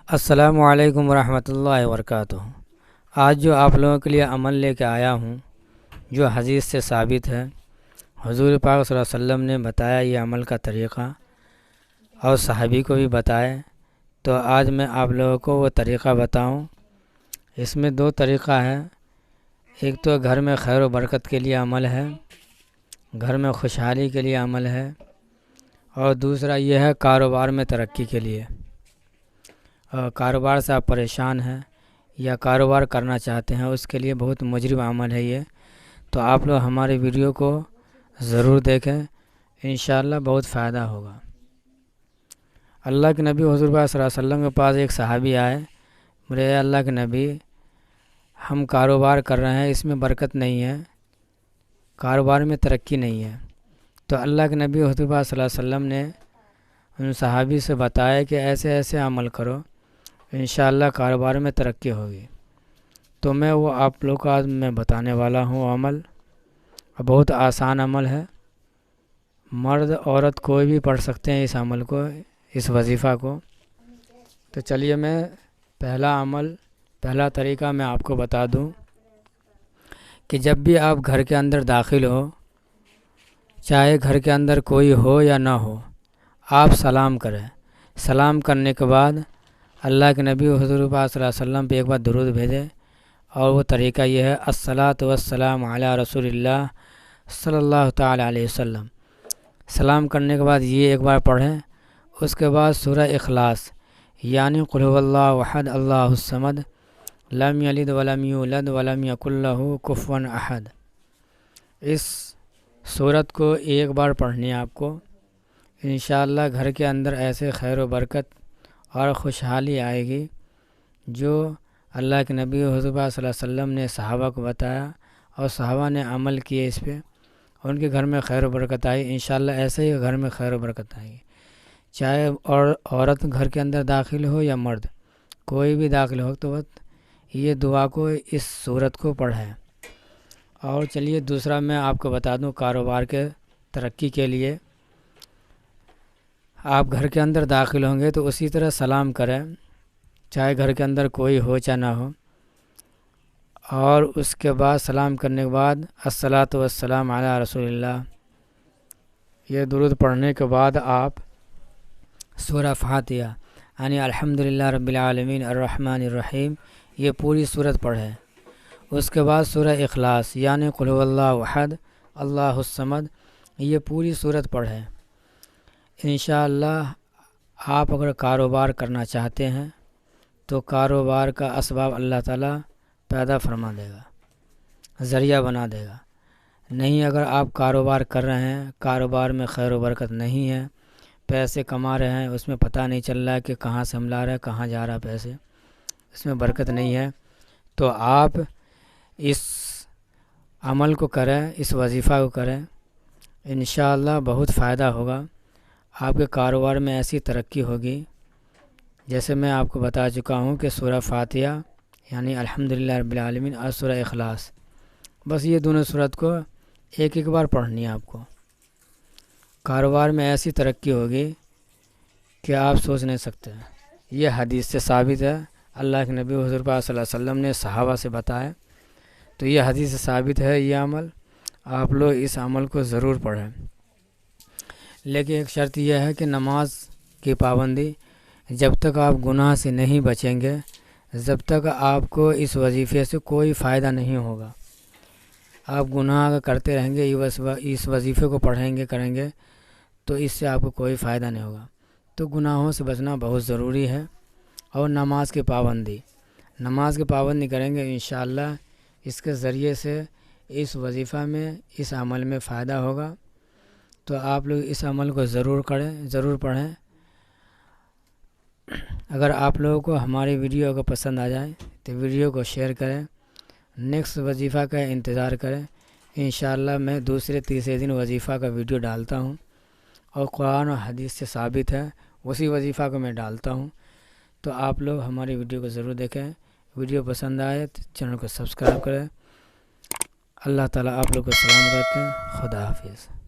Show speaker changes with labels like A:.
A: السلام علیکم ورحمۃ اللہ وبرکاتہ۔ آج جو آپ لوگوں کے لیے عمل لے کے آیا ہوں، جو حدیث سے ثابت ہے، حضور پاک صلی اللہ علیہ وسلم نے بتایا یہ عمل کا طریقہ، اور صحابی کو بھی بتائے، تو آج میں آپ لوگوں کو وہ طریقہ بتاؤں۔ اس میں دو طریقہ ہے، ایک تو گھر میں خیر و برکت کے لیے عمل ہے، گھر میں خوشحالی کے لیے عمل ہے، اور دوسرا یہ ہے کاروبار میں ترقی کے لیے۔ کاروبار سے آپ پریشان ہیں یا کاروبار کرنا چاہتے ہیں، اس کے لیے بہت مجرب عمل ہے یہ، تو آپ لوگ ہماری ویڈیو کو ضرور دیکھیں، انشاءاللہ بہت فائدہ ہوگا۔ اللہ کے نبی حضور پاک صلی اللہ علیہ وسلم کے پاس ایک صحابی آئے، بولے اے اللہ کے نبی، ہم کاروبار کر رہے ہیں، اس میں برکت نہیں ہے، کاروبار میں ترقی نہیں ہے۔ تو اللہ کے نبی حضور پاک صلی اللہ علیہ وسلم نے ان صحابی سے بتایا کہ ایسے ایسے عمل کرو، انشاءاللہ کاروبار میں ترقی ہوگی۔ تو میں وہ آپ لوگ کو آج میں بتانے والا ہوں عمل، بہت آسان عمل ہے، مرد عورت کوئی بھی پڑھ سکتے ہیں اس عمل کو، اس وظیفہ کو۔ تو چلیے میں پہلا طریقہ میں آپ کو بتا دوں کہ جب بھی آپ گھر کے اندر داخل ہو، چاہے گھر کے اندر کوئی ہو یا نہ ہو، آپ سلام کریں۔ سلام کرنے کے بعد اللہ کے نبی حضور پاک صلی اللہ علیہ وسلم پہ ایک بار درود بھیجیں، اور وہ طریقہ یہ ہے الصلاۃ والسلام علی رسول اللہ صلی اللہ تعالی علیہ وسلم۔ سلام کرنے کے بعد یہ ایک بار پڑھیں، اس کے بعد سورہ اخلاص یعنی قل هو اللہ احد اللہ الصمد لم یلد ولم یولد ولم یکن لہ کفوا احد، اس سورت کو ایک بار پڑھنی ہے آپ کو۔ انشاءاللہ گھر کے اندر ایسے خیر و برکت اور خوشحالی آئے گی جو اللہ کے نبی حضور صلی اللہ علیہ وسلم نے صحابہ کو بتایا، اور صحابہ نے عمل کیے اس پہ، ان کے گھر میں خیر و برکت آئی۔ انشاءاللہ ایسے ہی گھر میں خیر و برکت آئے گی، چاہے عورت گھر کے اندر داخل ہو یا مرد، کوئی بھی داخل ہو، تو یہ دعا کو، اس سورت کو پڑھیں۔ اور چلیے دوسرا میں آپ کو بتا دوں کاروبار کے ترقی کے لیے، آپ گھر کے اندر داخل ہوں گے تو اسی طرح سلام کریں، چاہے گھر کے اندر کوئی ہو چاہے نہ ہو، اور اس کے بعد سلام کرنے کے بعد الصلاۃ والسلام علی رسول اللہ، یہ درود پڑھنے کے بعد آپ سورہ فاتحہ یعنی الحمدللہ رب العالمین الرحمن الرحیم یہ پوری سورت پڑھیں۔ اس کے بعد سورہ اخلاص یعنی قل هو اللہ احد اللہ الصمد یہ پوری سورت پڑھیں۔ انشاءاللہ آپ اگر کاروبار کرنا چاہتے ہیں تو کاروبار کا اسباب اللہ تعالیٰ پیدا فرما دے گا، ذریعہ بنا دے گا۔ نہیں، اگر آپ کاروبار کر رہے ہیں، کاروبار میں خیر و برکت نہیں ہے، پیسے کما رہے ہیں، اس میں پتہ نہیں چل رہا ہے کہ کہاں سے ہم لا رہے ہیں، کہاں جا رہا ہے پیسے، اس میں برکت نہیں ہے، تو آپ اس عمل کو کریں، اس وظیفہ کو کریں، انشاءاللہ بہت فائدہ ہوگا، آپ کے کاروبار میں ایسی ترقی ہوگی۔ جیسے میں آپ کو بتا چکا ہوں کہ سورہ فاتحہ یعنی الحمدللہ رب العالمین اور سورہ اخلاص، بس یہ دونوں سورت کو ایک ایک بار پڑھنی ہے آپ کو، کاروبار میں ایسی ترقی ہوگی کہ آپ سوچ نہیں سکتے۔ یہ حدیث سے ثابت ہے، اللہ کے نبی حضور پاک صلی اللہ علیہ وسلم نے صحابہ سے بتایا، تو یہ حدیث سے ثابت ہے یہ عمل، آپ لوگ اس عمل کو ضرور پڑھیں۔ لیکن ایک شرط یہ ہے کہ نماز کی پابندی، جب تک آپ گناہ سے نہیں بچیں گے، جب تک آپ کو اس وظیفے سے کوئی فائدہ نہیں ہوگا۔ آپ گناہ کرتے رہیں گے، اس وظیفے کو پڑھیں گے، کریں گے، تو اس سے آپ کو کوئی فائدہ نہیں ہوگا۔ تو گناہوں سے بچنا بہت ضروری ہے، اور نماز کی پابندی کریں گے، انشاءاللہ اس کے ذریعے سے اس وظیفہ میں، اس عمل میں فائدہ ہوگا۔ تو آپ لوگ اس عمل کو ضرور کریں، ضرور پڑھیں۔ اگر آپ لوگوں کو ہماری ویڈیو اگر پسند آ جائے تو ویڈیو کو شیئر کریں، نیکسٹ وظیفہ کا انتظار کریں۔ انشاءاللہ میں دوسرے تیسرے دن وظیفہ کا ویڈیو ڈالتا ہوں، اور قرآن و حدیث سے ثابت ہے، اسی وظیفہ کو میں ڈالتا ہوں۔ تو آپ لوگ ہماری ویڈیو کو ضرور دیکھیں، ویڈیو پسند آئے تو چینل کو سبسکرائب کریں۔ اللہ تعالیٰ آپ لوگ کو سلامت رکھیں، خدا حافظ۔